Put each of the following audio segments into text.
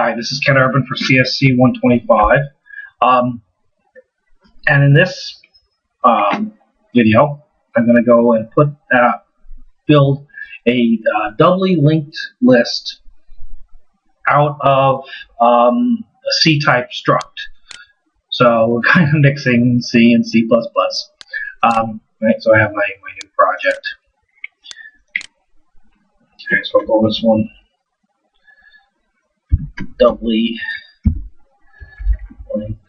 Hi, this is Ken Urban for CSC 125. And in this video, I'm going to go and build a doubly linked list out of a C-type struct. So we're kind of mixing C and C++. Right, so I have my new project. Okay, so I'll call this one doubly linked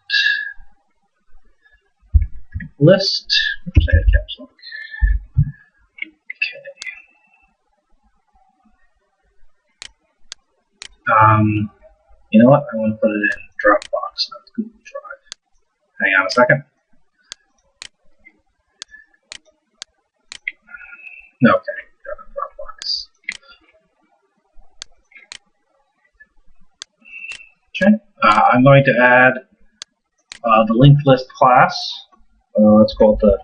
list. Oops, I had caps lock. Okay. You know what? I want to put it in Dropbox, not Google Drive. Hang on a second. Okay, got it, Dropbox. Okay, I'm going to add the linked list class. Let's call it the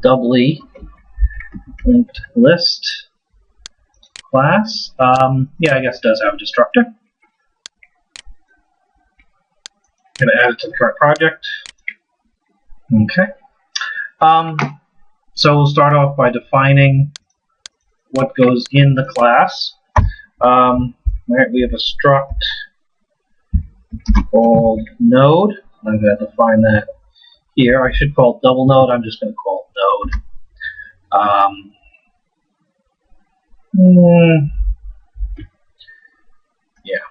doubly linked list class. Yeah, I guess it does have a destructor. I'm going to add it to the current project. Okay. So we'll start off by defining what goes in the class. Right, we have a struct called node. I'm going to define that here. I should call it double node. I'm just going to call it node. Yeah.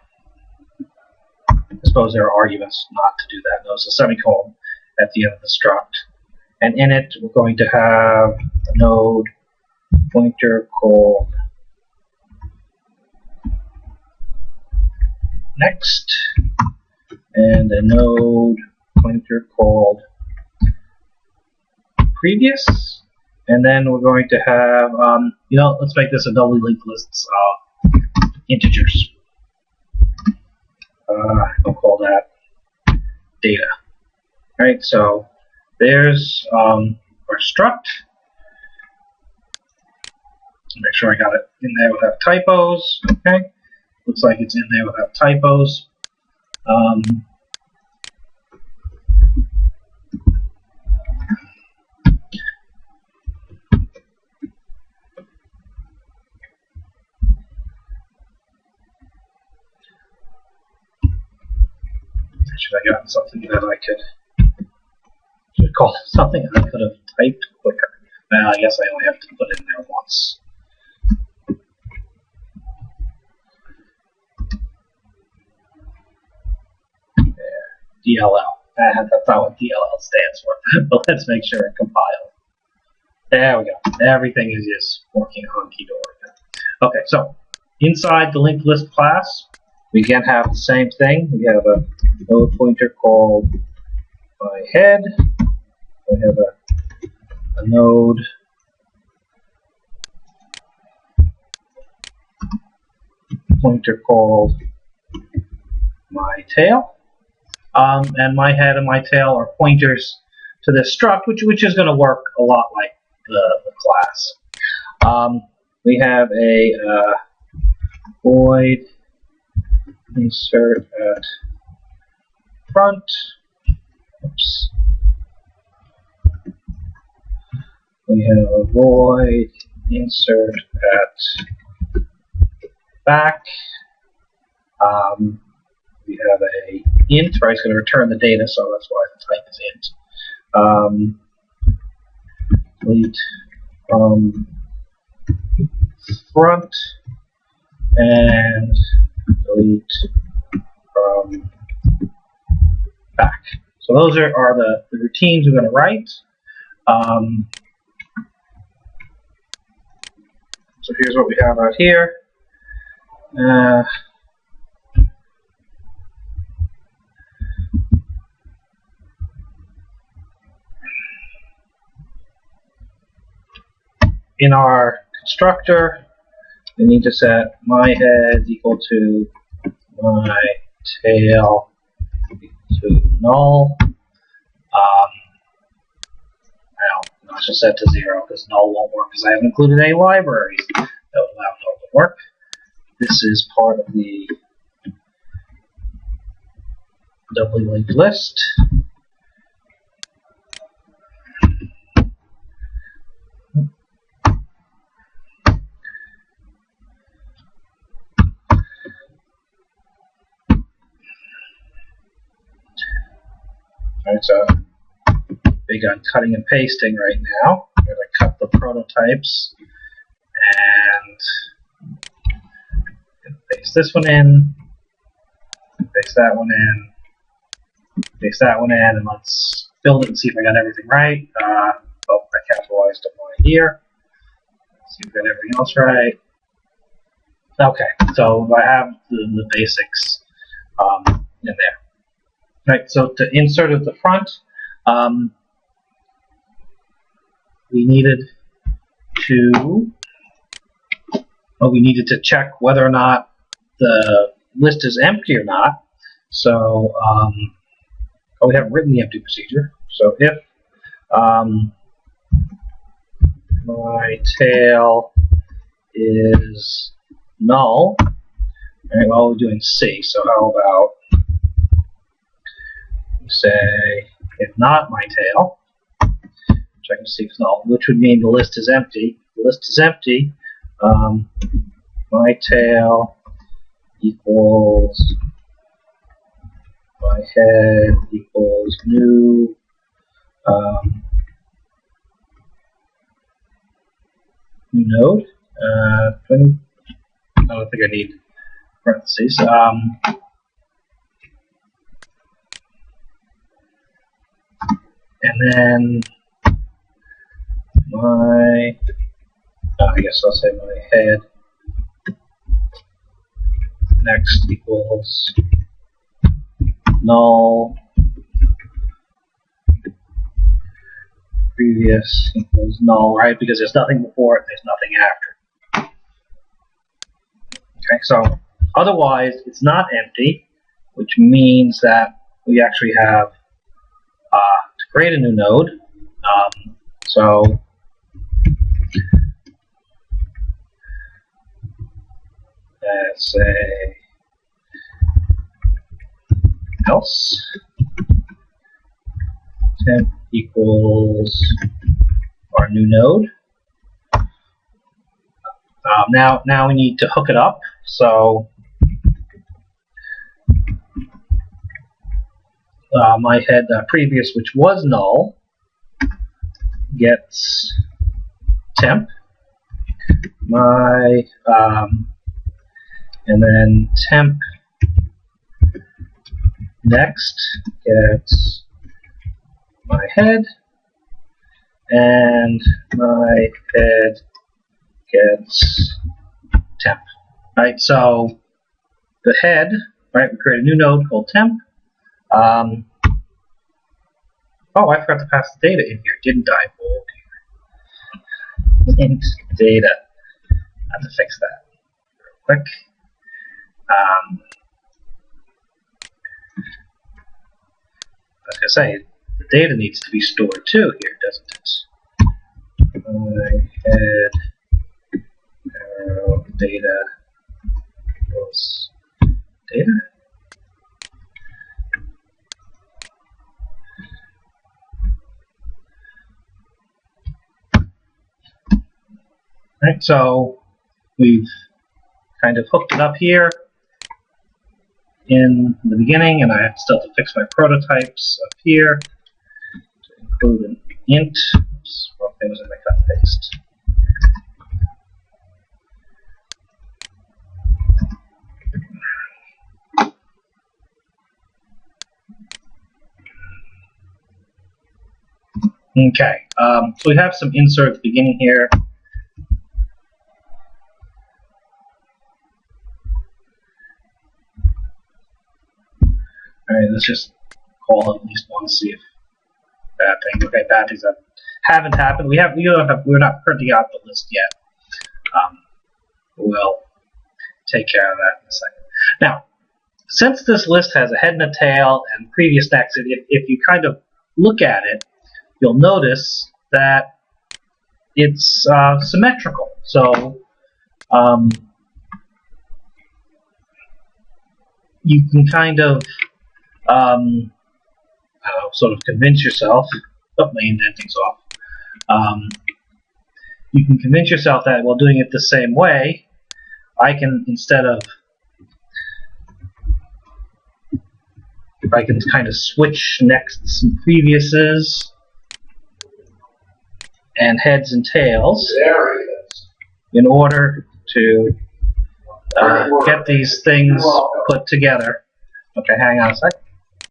I suppose there are arguments not to do that. There's a semicolon at the end of the struct. And in it, we're going to have a node pointer called next, and a node pointer called previous, and then we're going to have, let's make this a doubly linked list integers. I'll call that data. All right, so there's our struct. Make sure I got it in there without typos. Okay. Looks like it's in there without typos. Should I gotten something that I should call something I could have typed quicker? Well, I guess I only have to put it in there once. DLL. That's not what DLL stands for, but let's make sure it compiles. There we go. Everything is just working hunky-dory. Okay, so inside the linked list class, we again have the same thing. We have a node pointer called my head. We have a node pointer called my tail. And my head and my tail are pointers to this struct, which is going to work a lot like the class. We have a void insert at front. Oops. We have a void insert at back. We have a int, right? It's going to return the data, so that's why the type is int. Delete from front and delete from back. So those are the routines we're going to write. So here's what we have out here. In our constructor, we need to set my head equal to my tail to null. Well, I should set to 0 because null won't work because I haven't included any libraries that would allow null to work. this is part of the doubly linked list. Alright, so big on cutting and pasting right now. I'm going to cut the prototypes and paste this one in, paste that one in, paste that one in, and let's build it and see if I got everything right. Oh, I capitalized a line here. Let's see if I got everything else right. Okay, so I have the basics in there. Right, so to insert at the front, we needed to check whether or not the list is empty or not. So we haven't written the empty procedure. So if my tail is null, right, well, we're doing C. So how about say if not my tail, check and see if it's null, which would mean the list is empty. If the list is empty, my tail equals my head equals new new node. I don't think I need parentheses. And then I guess I'll say my head next equals null, previous equals null, right? Because there's nothing before it, there's nothing after. Okay, so otherwise it's not empty, which means that we actually have to create a new node. So let's say else temp equals our new node. Now we need to hook it up. So my head previous, which was null, gets temp. My and then temp next gets my head, and my head gets temp. Right, so the head, right, we create a new node called temp. Oh, I forgot to pass the data in here, didn't I? Oh dear. Int data. I have to fix that real quick. I was going to say, the data needs to be stored too here, doesn't it? My head arrow data equals data. Right, so we've kind of hooked it up here in the beginning, and I have still to fix my prototypes up here to include an int. Oops, wrong thing was in my cut and paste. Okay, so we have some insert at the beginning here. Alright, let's just call at least one, see if bad things. Okay, bad things that haven't happened. We're not printing out the list yet. We'll take care of that in a second. Now, since this list has a head and a tail and previous next, if you kind of look at it, you'll notice that it's symmetrical. So you can kind of I don't know, sort of convince yourself. Oh, my indenting's off. You can convince yourself that while doing it the same way, I can, instead of, I can kind of switch nexts and previouses and heads and tails in order to get these things put together. Okay, hang on a sec.